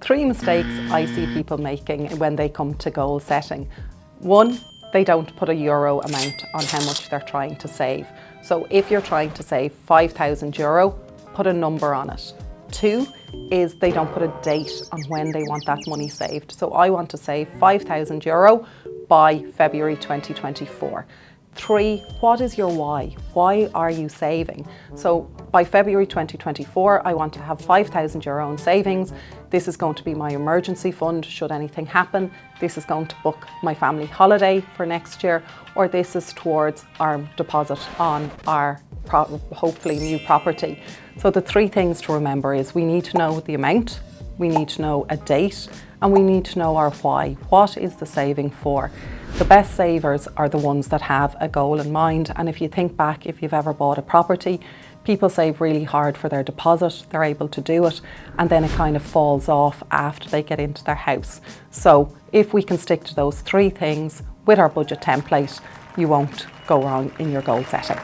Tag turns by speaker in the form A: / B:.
A: 3 mistakes I see people making when they come to goal setting. 1, they don't put a euro amount on how much they're trying to save. So if you're trying to save €5,000, put a number on it. 2 is they don't put a date on when they want that money saved. So I want to save €5,000 by February 2024. 3, what is your why? Why are you saving? So by February 2024, I want to have €5,000 in savings. This is going to be my emergency fund should anything happen. This is going to book my family holiday for next year, or this is towards our deposit on our hopefully new property. So the 3 things to remember is we need to know the amount, we need to know a date, and we need to know our why. What is the saving for? The best savers are the ones that have a goal in mind. And if you think back, if you've ever bought a property, people save really hard for their deposit, they're able to do it, and then it kind of falls off after they get into their house. So if we can stick to those 3 things with our budget template, you won't go wrong in your goal setting.